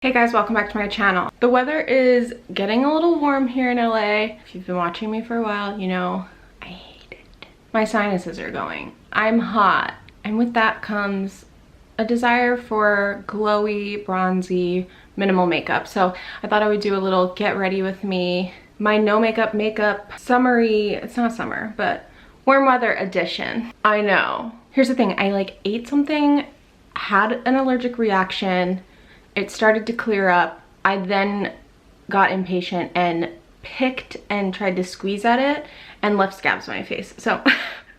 Hey guys, welcome back to my channel. The weather is getting a little warm here in LA. If you've been watching me for a while, you know I hate it. My sinuses are going. I'm hot. And with that comes a desire for glowy, bronzy, minimal makeup. So I thought I would do a little get ready with me. My no makeup summery, it's not summer, but warm weather edition. I know. Here's the thing, I ate something, had an allergic reaction, it started to clear up. I then got impatient and picked and tried to squeeze at it and left scabs on my face. So,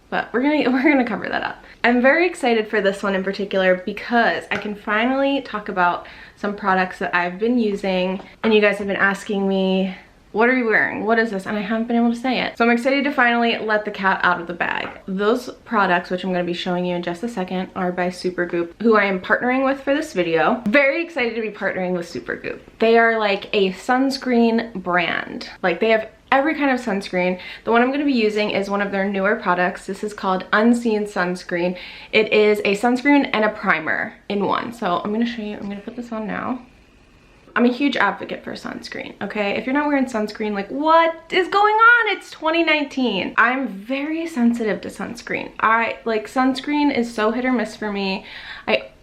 but we're gonna cover that up. I'm very excited for this one in particular because I can finally talk about some products that I've been using, and you guys have been asking me, what are you wearing? What is this? And I haven't been able to say it. So I'm excited to finally let the cat out of the bag. Those products, which I'm going to be showing you in just a second, are by Supergoop, who I am partnering with for this video. Very excited to be partnering with Supergoop. They are like a sunscreen brand. Like, they have every kind of sunscreen. The one I'm going to be using is one of their newer products. This is called Unseen Sunscreen. It is a sunscreen and a primer in one. So I'm going to show you. I'm going to put this on now. I'm a huge advocate for sunscreen, okay? If you're not wearing sunscreen, like, what is going on? It's 2019. I'm very sensitive to sunscreen. Sunscreen is so hit or miss for me.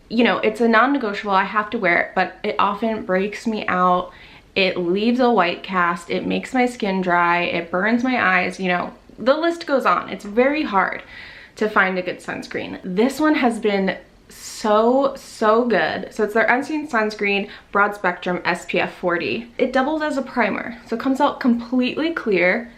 You know, it's a non-negotiable. I have to wear it, but it often breaks me out. It leaves a white cast. It makes my skin dry. It burns my eyes. You know, the list goes on. It's very hard to find a good sunscreen. This one has been so good. So it's their Unseen Sunscreen Broad Spectrum SPF 40. It doubles as a primer, so it comes out completely clear.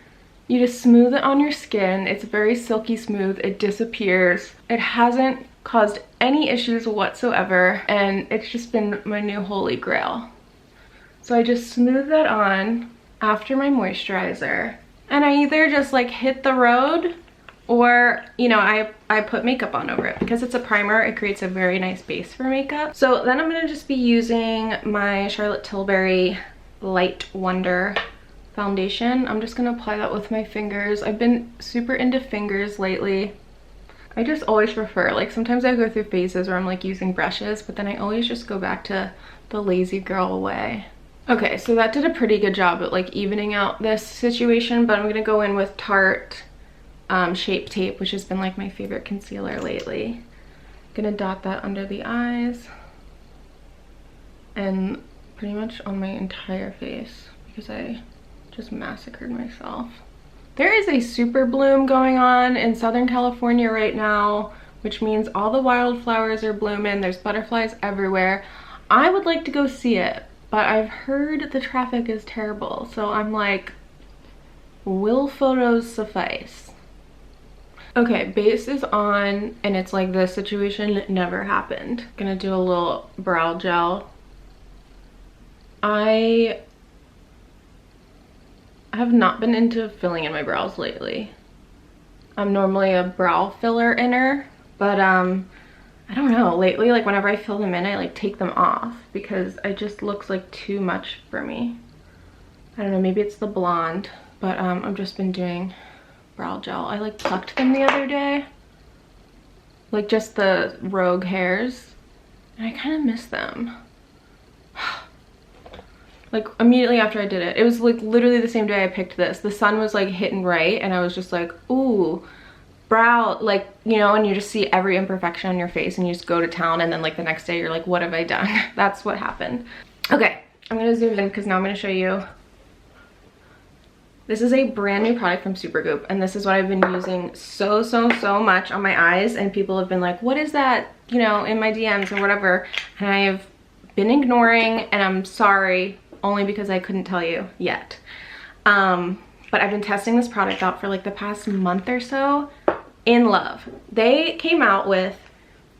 You just smooth it on your skin. It's very silky smooth. It disappears. It hasn't caused any issues whatsoever, and it's just been my new holy grail. So I just smooth that on after my moisturizer, and I either just hit the road, or, you know, I put makeup on over it. Because it's a primer, it creates a very nice base for makeup. So then I'm gonna just be using my Charlotte Tilbury Light Wonder foundation. I'm just gonna apply that with my fingers. I've been super into fingers lately. I just always prefer, sometimes I go through phases where I'm using brushes, but then I always just go back to the lazy girl way. Okay, so that did a pretty good job at evening out this situation, but I'm gonna go in with Tarter Shape Tape, which has been my favorite concealer lately. I'm gonna dot that under the eyes and pretty much on my entire face because I just massacred myself. There is a super bloom going on in Southern California right now, which means all the wildflowers are blooming. There's butterflies everywhere. I would like to go see it, but I've heard the traffic is terrible, so I'm like, will photos suffice? Okay, base is on, and it's this situation never happened. Gonna do a little brow gel. I have not been into filling in my brows lately. I'm normally a brow filler inner, but I don't know, lately whenever I fill them in, I take them off because it just looks too much for me. I don't know, maybe it's the blonde, but I've just been doing brow gel. I plucked them the other day, just the rogue hairs, and I kind of miss them. Immediately after I did it, it was literally the same day I picked this. The sun was hitting right, and I was just ooh, brow, you know, and you just see every imperfection on your face and you just go to town, and then the next day you're what have I done? That's what happened. Okay, I'm gonna zoom in because now I'm gonna show you. This is a brand new product from Supergoop, and this is what I've been using so much on my eyes, and people have been what is that, you know, in my DMs or whatever, and I have been ignoring, and I'm sorry, only because I couldn't tell you yet. But I've been testing this product out for the past month or so. In love. They came out with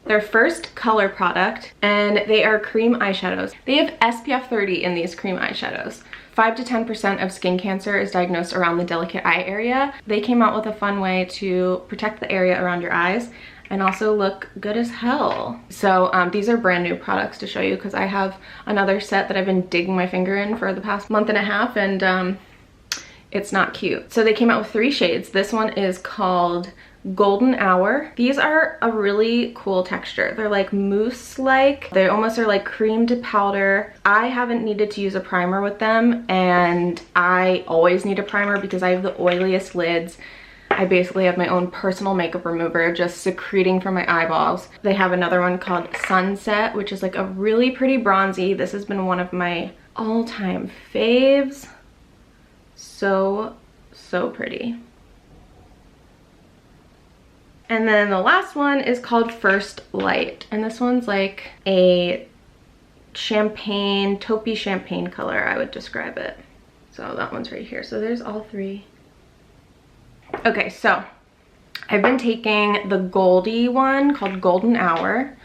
their first color product, and they are cream eyeshadows. They have SPF 30 in these cream eyeshadows. 5 to 10% of skin cancer is diagnosed around the delicate eye area. They came out with a fun way to protect the area around your eyes and also look good as hell. So these are brand new products to show you because I have another set that I've been digging my finger in for the past month and a half, and it's not cute. So they came out with 3 shades. This one is called Golden Hour. These are a really cool texture. They're like mousse-like. They almost are like cream to powder. I haven't needed to use a primer with them, and I always need a primer because I have the oiliest lids. I basically have my own personal makeup remover just secreting from my eyeballs. They have another one called Sunset, which is like a really pretty bronzy. This has been one of my all-time faves. So pretty. And then the last one is called First Light. And this one's like a champagne, taupey champagne color, I would describe it. So that one's right here. So there's all 3. Okay, so I've been taking the Goldie one called Golden Hour.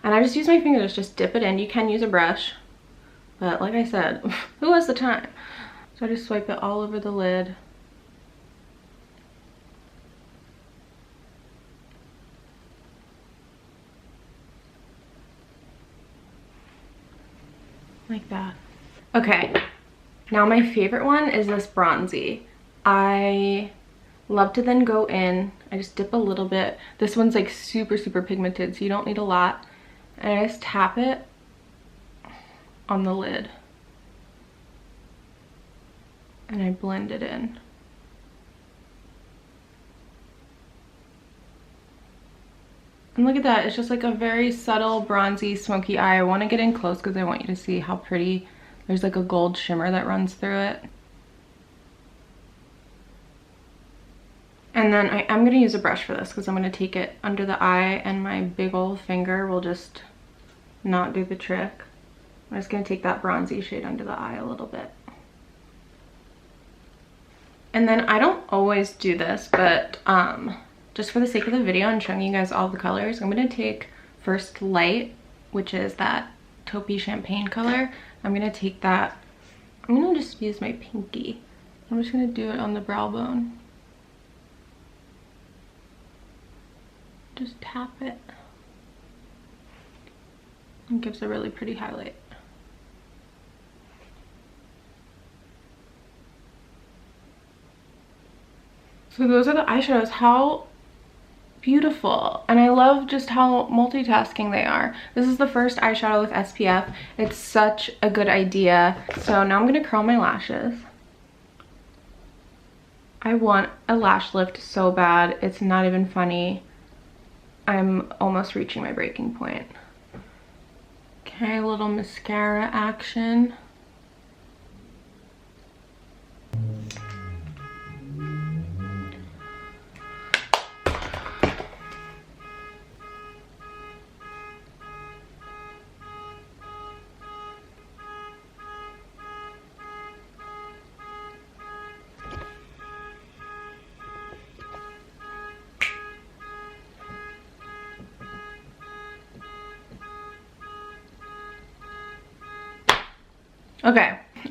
And I just use my fingers, just dip it in. You can use a brush. But like I said, who has the time? So I just swipe it all over the lid. Like that. Okay, now my favorite one is this bronzy. I love to then go in, I just dip a little bit. This one's like super pigmented, so you don't need a lot. And I just tap it on the lid. And I blend it in. And look at that, it's just like a very subtle bronzy smoky eye. I want to get in close because I want you to see how pretty. There's like a gold shimmer that runs through it. And then I am going to use a brush for this because I'm going to take it under the eye, and my big old finger will just not do the trick. I'm just going to take that bronzy shade under the eye a little bit. And then I don't always do this, but just for the sake of the video and showing you guys all the colors, I'm going to take First Light, which is that taupey champagne color. I'm going to take that, I'm going to just use my pinky. I'm just going to do it on the brow bone. Just tap it. It gives a really pretty highlight. So those are the eyeshadows. How beautiful. And I love just how multitasking they are. This is the first eyeshadow with SPF. It's such a good idea. So now I'm going to curl my lashes. I want a lash lift so bad. It's not even funny. I'm almost reaching my breaking point. Okay, a little mascara action.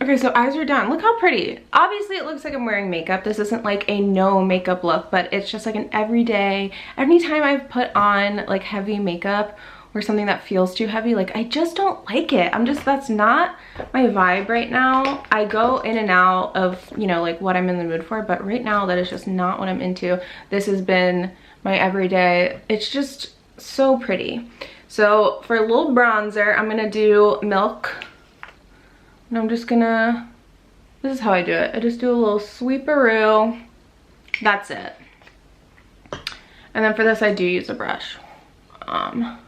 Okay, so eyes are done. Look how pretty. Obviously it looks like I'm wearing makeup. This isn't like a no makeup look, but it's just like an everyday, anytime I've put on like heavy makeup or something that feels too heavy, like I just don't like it. That's not my vibe right now. I go in and out of, you know, like what I'm in the mood for, but right now that is just not what I'm into. This has been my everyday. It's just so pretty. So for a little bronzer, I'm gonna do Milk. And I'm just gonna, this is how I do it. I just do a little sweeperoo. That's it. And then for this, I do use a brush. I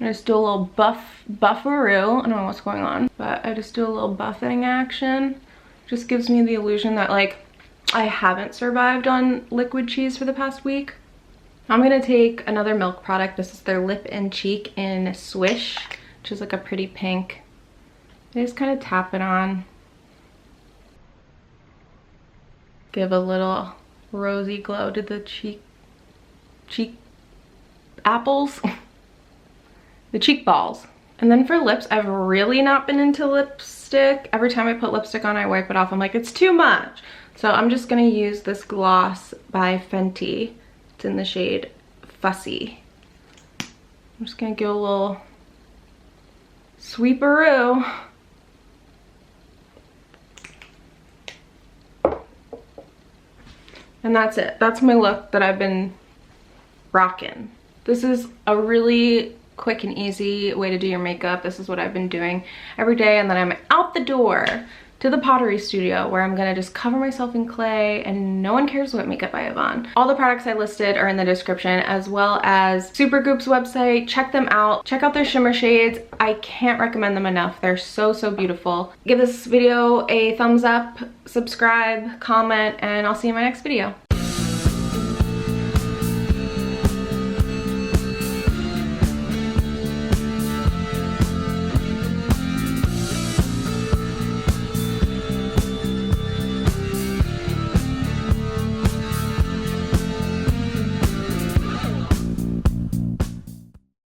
just do a little bufferoo. I don't know what's going on, but I just do a little buffing action. Just gives me the illusion that like I haven't survived on liquid cheese for the past week. I'm gonna take another Milk product. This is their Lip and Cheek in Swish, which is like a pretty pink. I just kind of tap it on. Give a little rosy glow to the cheek apples. The cheek balls. And then for lips, I've really not been into lipstick. Every time I put lipstick on, I wipe it off. I'm like, it's too much. So I'm just gonna use this gloss by Fenty. It's in the shade Fussy. I'm just gonna give a little sweeperoo. And that's it. That's my look that I've been rocking. This is a really quick and easy way to do your makeup. This is what I've been doing every day, and then I'm out the door to the pottery studio where I'm gonna just cover myself in clay and no one cares what makeup I have on. All the products I listed are in the description, as well as Supergoop's website. Check them out. Check out their shimmer shades. I can't recommend them enough. They're so, so beautiful. Give this video a thumbs up, subscribe, comment, and I'll see you in my next video.